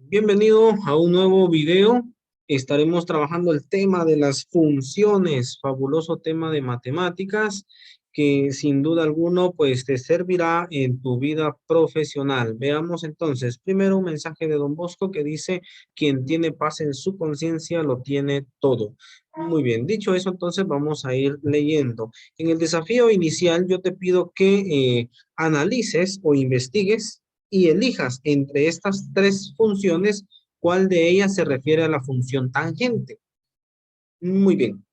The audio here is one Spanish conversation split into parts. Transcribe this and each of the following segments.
Bienvenido a un nuevo video. Estaremos trabajando el tema de las funciones, fabuloso tema de matemáticas que sin duda alguno pues te servirá en tu vida profesional. Veamos entonces, primero un mensaje de Don Bosco que dice, quien tiene paz en su conciencia lo tiene todo. Muy bien, dicho eso entonces vamos a ir leyendo. En el desafío inicial yo te pido que analices o investigues y elijas entre estas tres funciones cuál de ellas se refiere a la función tangente. Muy bien.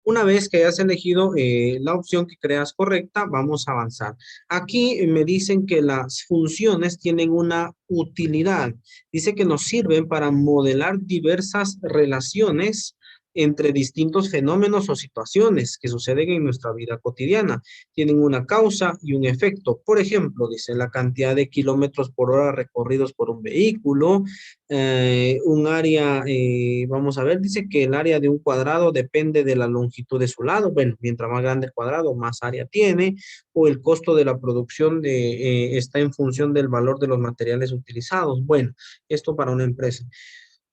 Una vez que hayas elegido la opción que creas correcta, vamos a avanzar. Aquí me dicen que las funciones tienen una utilidad. Dice que nos sirven para modelar diversas relaciones entre distintos fenómenos o situaciones que suceden en nuestra vida cotidiana. Tienen una causa y un efecto. Por ejemplo, dice la cantidad de kilómetros por hora recorridos por un vehículo, un área, vamos a ver, dice que el área de un cuadrado depende de la longitud de su lado. Bueno, mientras más grande el cuadrado, más área tiene, o el costo de la producción está en función del valor de los materiales utilizados. Bueno, esto para una empresa.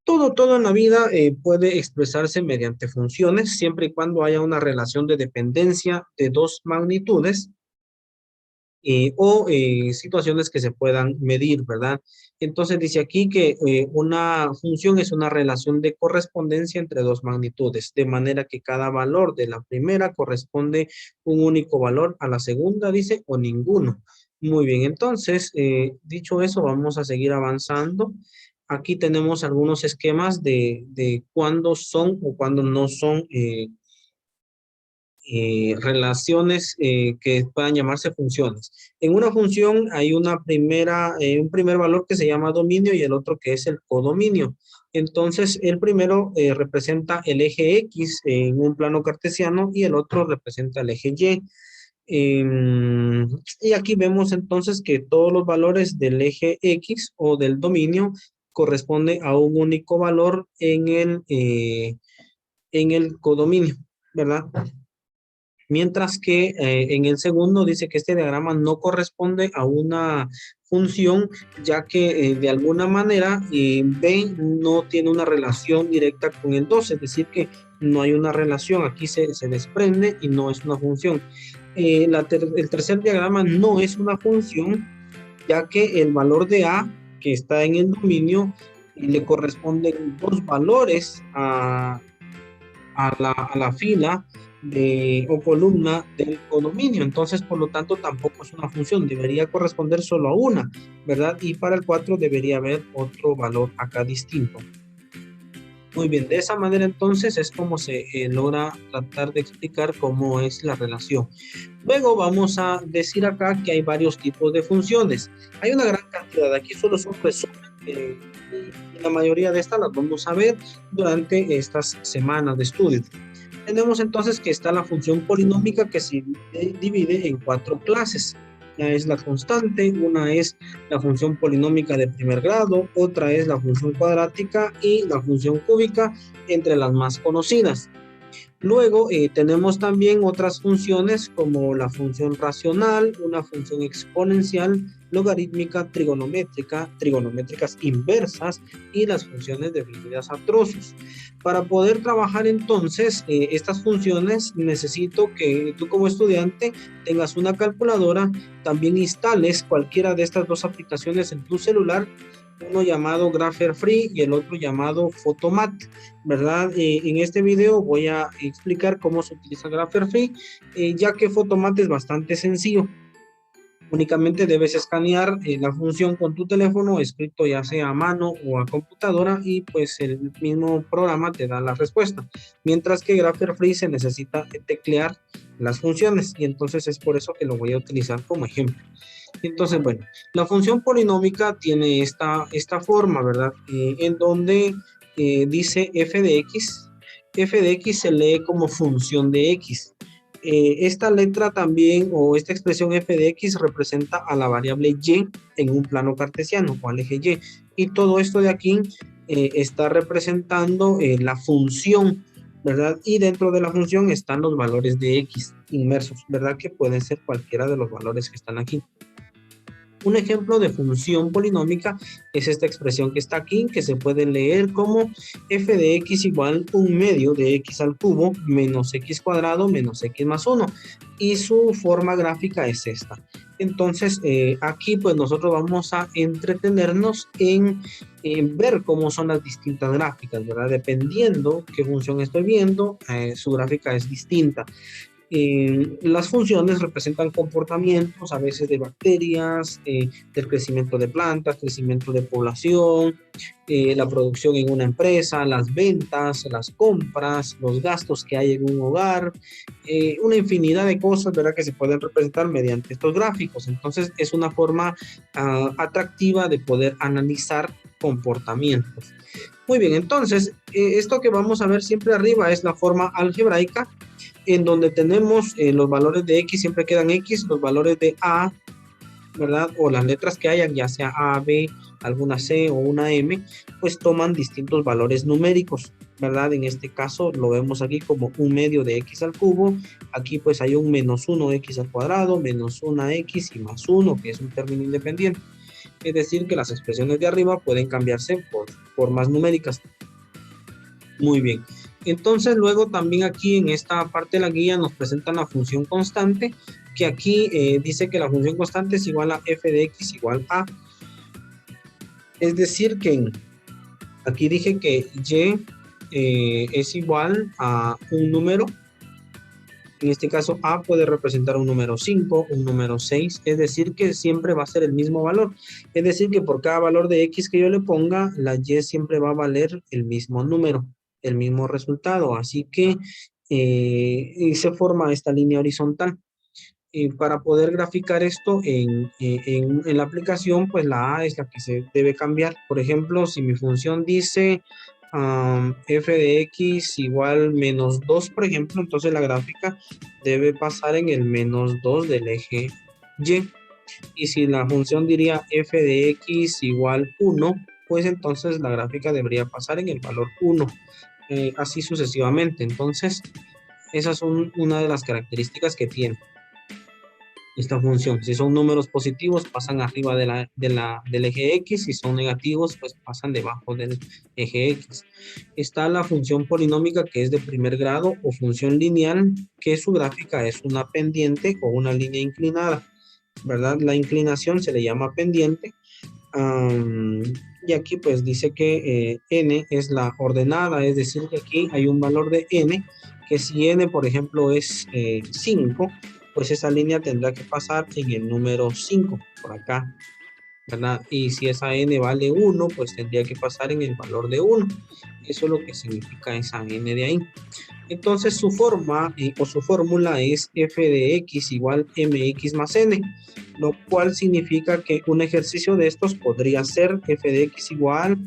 Todo en la vida puede expresarse mediante funciones, siempre y cuando haya una relación de dependencia de dos magnitudes o situaciones que se puedan medir, ¿verdad? Entonces dice aquí que una función es una relación de correspondencia entre dos magnitudes, de manera que cada valor de la primera corresponde un único valor a la segunda, dice, o ninguno. Muy bien, entonces, dicho eso, vamos a seguir avanzando. Aquí tenemos algunos esquemas de cuándo son o cuándo no son relaciones que puedan llamarse funciones. En una función hay un primer valor que se llama dominio y el otro que es el codominio. Entonces, el primero representa el eje X en un plano cartesiano y el otro representa el eje Y. Y aquí vemos entonces que todos los valores del eje X o del dominio corresponden a un único valor en el codominio, ¿verdad? Mientras que en el segundo dice que este diagrama no corresponde a una función, ya que de alguna manera B no tiene una relación directa con el 2, es decir, que no hay una relación, aquí se desprende y no es una función. El tercer diagrama no es una función, ya que el valor de A, que está en el dominio, le corresponden dos valores a la fila o columna del codominio. Entonces, por lo tanto, tampoco es una función, debería corresponder solo a una, ¿verdad? Y para el 4 debería haber otro valor acá distinto. Muy bien, de esa manera entonces es como se logra tratar de explicar cómo es la relación. Luego vamos a decir acá que hay varios tipos de funciones. Hay una gran cantidad, aquí solo son resumen, y la mayoría de estas las vamos a ver durante estas semanas de estudio. Tenemos entonces que está la función polinómica que se divide en cuatro clases. Una es la constante, una es la función polinómica de primer grado, otra es la función cuadrática y la función cúbica, entre las más conocidas. Luego tenemos también otras funciones como la función racional, una función exponencial, logarítmica, trigonométricas inversas y las funciones definidas a trozos. Para poder trabajar entonces estas funciones necesito que tú como estudiante tengas una calculadora, también instales cualquiera de estas dos aplicaciones en tu celular, uno llamado Grapher Free y el otro llamado Photomat, ¿verdad? En este video voy a explicar cómo se utiliza Grapher Free, ya que Photomat es bastante sencillo. Únicamente debes escanear la función con tu teléfono, escrito ya sea a mano o a computadora, y pues el mismo programa te da la respuesta. Mientras que Grapher Free se necesita teclear las funciones, y entonces es por eso que lo voy a utilizar como ejemplo. Entonces, bueno, la función polinómica tiene esta forma, ¿verdad? En donde dice f de x se lee como función de x. Esta letra también, o esta expresión f de x representa a la variable y en un plano cartesiano, o al eje y. Y todo esto de aquí está representando la función, ¿verdad? Y dentro de la función están los valores de x inmersos, ¿verdad? Que pueden ser cualquiera de los valores que están aquí. Un ejemplo de función polinómica es esta expresión que está aquí, que se puede leer como f de x igual 1/2 de x al cubo menos x cuadrado menos x más 1. Y su forma gráfica es esta. Entonces, aquí pues nosotros vamos a entretenernos en ver cómo son las distintas gráficas, ¿verdad? Dependiendo qué función estoy viendo, su gráfica es distinta. Las funciones representan comportamientos a veces de bacterias, del crecimiento de plantas, crecimiento de población, la producción en una empresa, las ventas, las compras, los gastos que hay en un hogar, una infinidad de cosas, ¿verdad?, que se pueden representar mediante estos gráficos. Entonces es una forma atractiva de poder analizar comportamientos. Muy bien, entonces esto que vamos a ver siempre arriba es la forma algebraica, en donde tenemos los valores de X, siempre quedan X, los valores de A, ¿verdad? O las letras que hayan, ya sea A, B, alguna C o una M, pues toman distintos valores numéricos, ¿verdad? En este caso lo vemos aquí como 1/2 de X al cubo, aquí pues hay un menos 1X al cuadrado, menos 1X y más 1, que es un término independiente. Es decir, que las expresiones de arriba pueden cambiarse por formas numéricas. Muy bien. Entonces luego también aquí en esta parte de la guía nos presentan la función constante, que aquí dice que la función constante es igual a f de x igual a. Es decir que aquí dije que y es igual a un número. En este caso a puede representar un número 5, un número 6, es decir que siempre va a ser el mismo valor. Es decir que por cada valor de x que yo le ponga, la y siempre va a valer el mismo número, el mismo resultado. Así que se forma esta línea horizontal. Para poder graficar esto en la aplicación, pues la A es la que se debe cambiar. Por ejemplo, si mi función dice f de x igual menos 2, por ejemplo, entonces la gráfica debe pasar en el menos 2 del eje Y. Y si la función diría f de x igual 1, pues entonces la gráfica debería pasar en el valor 1. Así sucesivamente. Entonces, esas son una de las características que tiene esta función. Si son números positivos, pasan arriba del eje X. Si son negativos, pues pasan debajo del eje X. Está la función polinómica, que es de primer grado, o función lineal, que su gráfica es una pendiente o una línea inclinada, ¿verdad? La inclinación se le llama pendiente. Y aquí pues dice que n es la ordenada, es decir, que aquí hay un valor de n, que si n, por ejemplo, es 5, pues esa línea tendrá que pasar en el número 5, por acá, ¿verdad? Y si esa n vale 1, pues tendría que pasar en el valor de 1. Eso es lo que significa esa n de ahí. Entonces su forma o su fórmula es f de x igual mx más n, lo cual significa que un ejercicio de estos podría ser f de x igual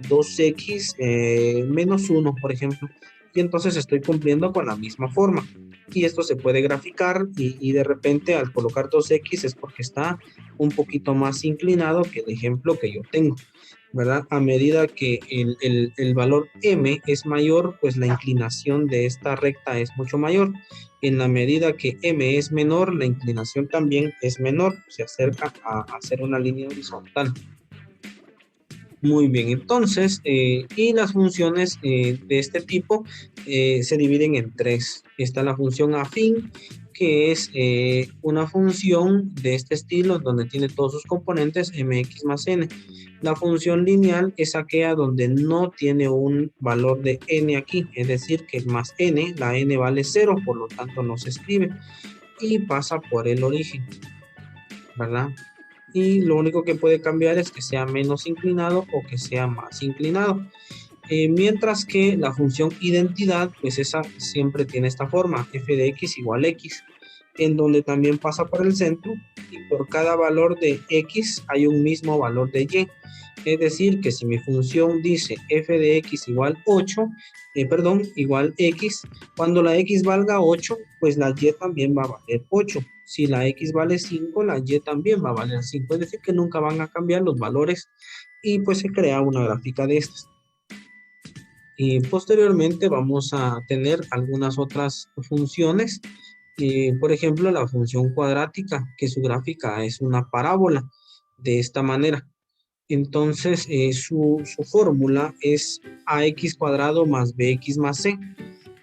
2x menos 1, por ejemplo. Y entonces estoy cumpliendo con la misma forma. Y esto se puede graficar y de repente al colocar 2x es porque está un poquito más inclinado que el ejemplo que yo tengo, ¿verdad? A medida que el valor m es mayor, pues la inclinación de esta recta es mucho mayor. En la medida que m es menor, la inclinación también es menor, se acerca a hacer una línea horizontal. Muy bien, entonces, y las funciones de este tipo se dividen en tres. Está la función afín, que es una función de este estilo, donde tiene todos sus componentes, mx más n. La función lineal es aquella donde no tiene un valor de n aquí, es decir, que más n, la n vale 0, por lo tanto no se escribe, y pasa por el origen, ¿verdad? Y lo único que puede cambiar es que sea menos inclinado o que sea más inclinado. Mientras que la función identidad, pues esa siempre tiene esta forma, f de x igual x, en donde también pasa por el centro y por cada valor de x hay un mismo valor de y. Es decir, que si mi función dice f de x igual 8, igual x, cuando la x valga 8, pues la y también va a valer 8. Si la x vale 5, la y también va a valer 5. Es decir, que nunca van a cambiar los valores y pues se crea una gráfica de estas. Y posteriormente vamos a tener algunas otras funciones. Por ejemplo, la función cuadrática, que su gráfica es una parábola. de esta manera. Entonces, su fórmula es ax cuadrado más bx más c.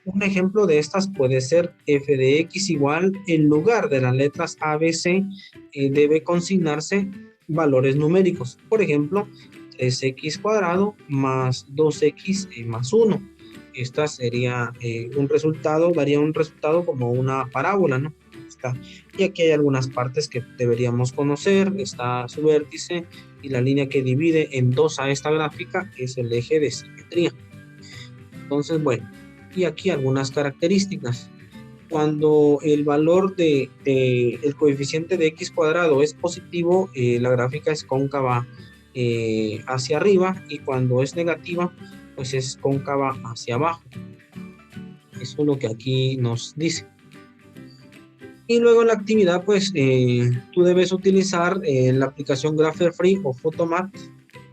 Un ejemplo de estas puede ser f de x igual, en lugar de las letras a, b, c, debe consignarse valores numéricos. Por ejemplo, 3x cuadrado más 2x más 1. Esta sería un resultado, daría un resultado como una parábola, ¿no? Y aquí hay algunas partes que deberíamos conocer. Está su vértice y la línea que divide en dos a esta gráfica es el eje de simetría. Entonces, bueno, y aquí algunas características. Cuando el valor el coeficiente de x cuadrado es positivo, la gráfica es cóncava hacia arriba, y cuando es negativa, pues es cóncava hacia abajo. Eso es lo que aquí nos dice. Y luego en la actividad, pues tú debes utilizar la aplicación GrapherFree o Photomath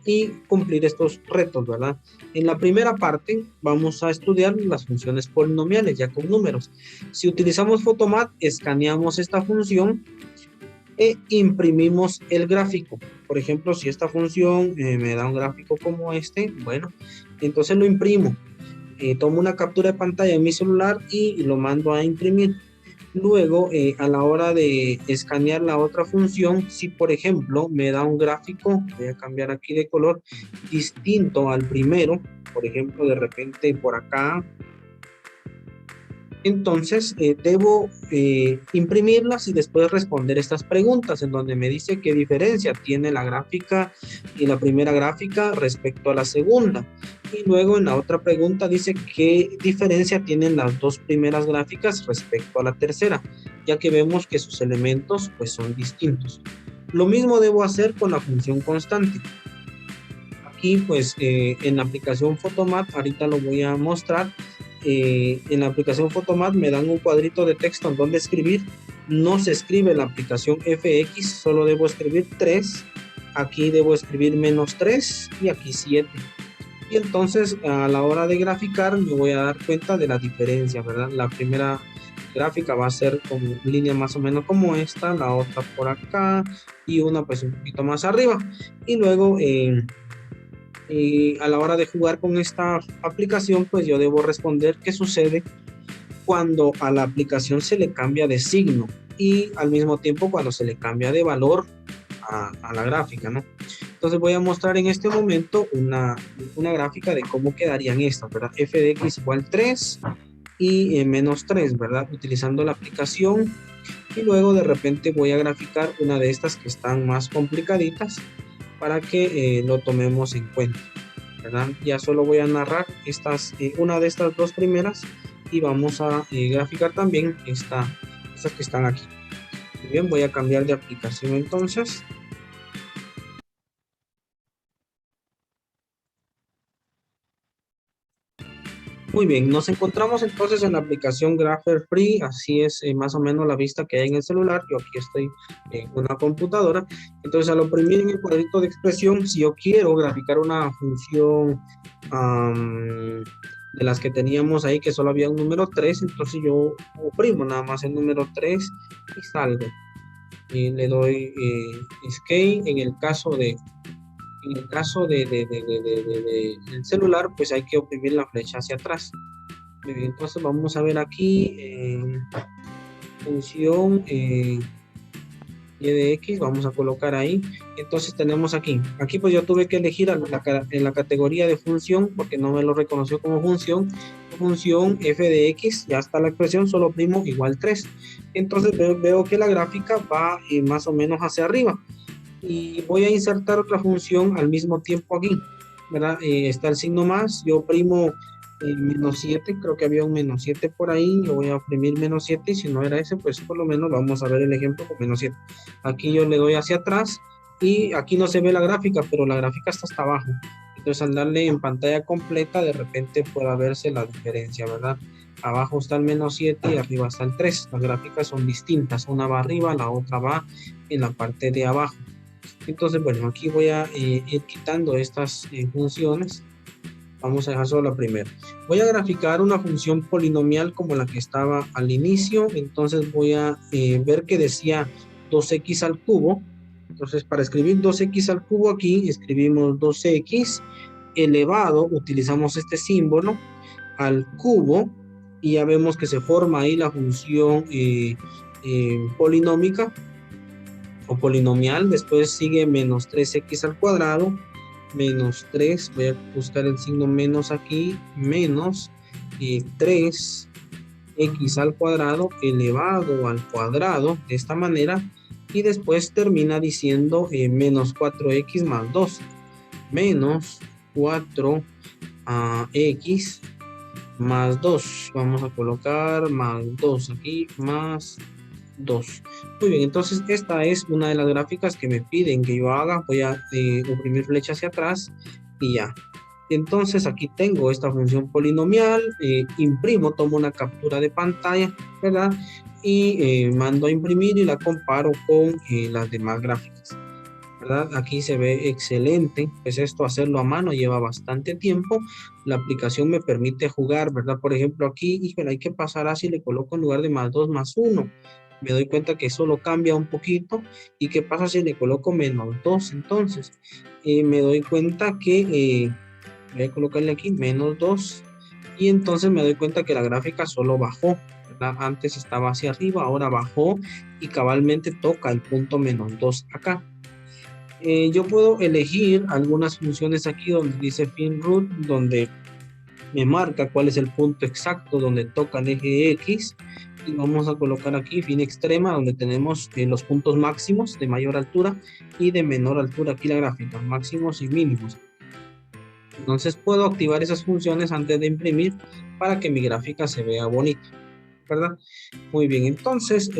y cumplir estos retos, ¿verdad? En la primera parte vamos a estudiar las funciones polinomiales ya con números. Si utilizamos Photomath, escaneamos esta función e imprimimos el gráfico. Por ejemplo, si esta función me da un gráfico como este, bueno, entonces lo imprimo. Tomo una captura de pantalla en mi celular y lo mando a imprimir. Luego, a la hora de escanear la otra función, si por ejemplo me da un gráfico, voy a cambiar aquí de color, distinto al primero, por ejemplo, de repente por acá, entonces debo imprimirlas y después responder estas preguntas, en donde me dice qué diferencia tiene la gráfica y la primera gráfica respecto a la segunda. Y luego en la otra pregunta dice qué diferencia tienen las dos primeras gráficas respecto a la tercera, ya que vemos que sus elementos pues son distintos. Lo mismo debo hacer con la función constante. Aquí pues en la aplicación Photomath, ahorita lo voy a mostrar. En la aplicación Photomath me dan un cuadrito de texto en donde escribir. No se escribe en la aplicación FX, solo debo escribir 3. Aquí debo escribir -3 y aquí 7. Y entonces a la hora de graficar me voy a dar cuenta de la diferencia, ¿verdad? La primera gráfica va a ser con línea más o menos como esta, la otra por acá y una pues un poquito más arriba. Y luego a la hora de jugar con esta aplicación, pues yo debo responder qué sucede cuando a la aplicación se le cambia de signo y al mismo tiempo cuando se le cambia de valor a la gráfica, ¿no? Entonces voy a mostrar en este momento una gráfica de cómo quedarían estas, ¿verdad? F de x igual 3 y -3, ¿verdad? Utilizando la aplicación, y luego de repente voy a graficar una de estas que están más complicaditas para que lo tomemos en cuenta, ¿verdad? Ya solo voy a narrar una de estas dos primeras y vamos a graficar también estas que están aquí. Muy bien, voy a cambiar de aplicación entonces. Muy bien, nos encontramos entonces en la aplicación GrapherFree. Así es más o menos la vista que hay en el celular. Yo aquí estoy en una computadora. Entonces al oprimir en el cuadrito de expresión, si yo quiero graficar una función de las que teníamos ahí, que solo había un número 3, entonces yo oprimo nada más el número 3 y salgo. Y le doy escape. En el caso del celular, pues hay que oprimir la flecha hacia atrás. Entonces vamos a ver aquí función y de x, vamos a colocar ahí. Entonces tenemos aquí pues yo tuve que elegir en la categoría de función, porque no me lo reconoció como función f de x, ya está la expresión, solo oprimo igual 3. Entonces veo que la gráfica va más o menos hacia arriba. Y voy a insertar otra función al mismo tiempo aquí, ¿verdad? Está el signo más, yo oprimo -7, creo que había un -7 por ahí, yo voy a oprimir -7, y si no era ese, pues por lo menos vamos a ver el ejemplo con -7. Aquí yo le doy hacia atrás y aquí no se ve la gráfica, pero la gráfica está hasta abajo. Entonces al darle en pantalla completa, de repente pueda verse la diferencia, ¿verdad? Abajo está el -7 y arriba está el 3. Las gráficas son distintas, una va arriba, la otra va en la parte de abajo. Entonces, bueno, aquí voy a ir quitando estas funciones. Vamos a dejar solo la primera. Voy a graficar una función polinomial como la que estaba al inicio. Entonces voy a ver que decía 2x al cubo. Entonces, para escribir 2x al cubo aquí, escribimos 2x elevado, utilizamos este símbolo, al cubo, y ya vemos que se forma ahí la función polinómica o polinomial. Después sigue menos 3x al cuadrado, menos 3, voy a buscar el signo menos aquí, menos 3x al cuadrado elevado al cuadrado, de esta manera, y después termina diciendo menos 4x más 2, menos 4x más 2, vamos a colocar más 2 aquí, más 2. Muy bien, entonces esta es una de las gráficas que me piden que yo haga. Voy a oprimir flecha hacia atrás y ya. Entonces aquí tengo esta función polinomial, imprimo, tomo una captura de pantalla, ¿verdad? Y mando a imprimir y la comparo con las demás gráficas, ¿verdad? Aquí se ve excelente. Pues esto hacerlo a mano lleva bastante tiempo. La aplicación me permite jugar, ¿verdad? Por ejemplo aquí, híjole, ¿qué pasará si le coloco en lugar de más 2 más 1? Me doy cuenta que solo cambia un poquito. ¿Y qué pasa si le coloco menos 2? Entonces, me doy cuenta que voy a colocarle aquí menos 2 y entonces me doy cuenta que la gráfica solo bajó, ¿verdad? Antes estaba hacia arriba, ahora bajó y cabalmente toca el punto menos 2 acá. Yo puedo elegir algunas funciones aquí donde dice fin root, donde me marca cuál es el punto exacto donde toca el eje X, y vamos a colocar aquí fin extrema, donde tenemos los puntos máximos de mayor altura y de menor altura, aquí la gráfica, máximos y mínimos. Entonces puedo activar esas funciones antes de imprimir para que mi gráfica se vea bonita, ¿verdad? Muy bien, entonces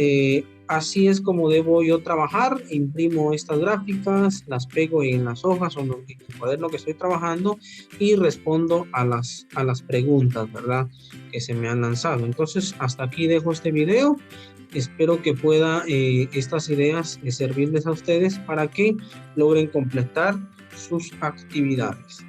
así es como debo yo trabajar. Imprimo estas gráficas, las pego en las hojas o en el cuaderno que estoy trabajando y respondo a las preguntas, ¿verdad? Que se me han lanzado. Entonces hasta aquí dejo este video. Espero que pueda estas ideas servirles a ustedes para que logren completar sus actividades.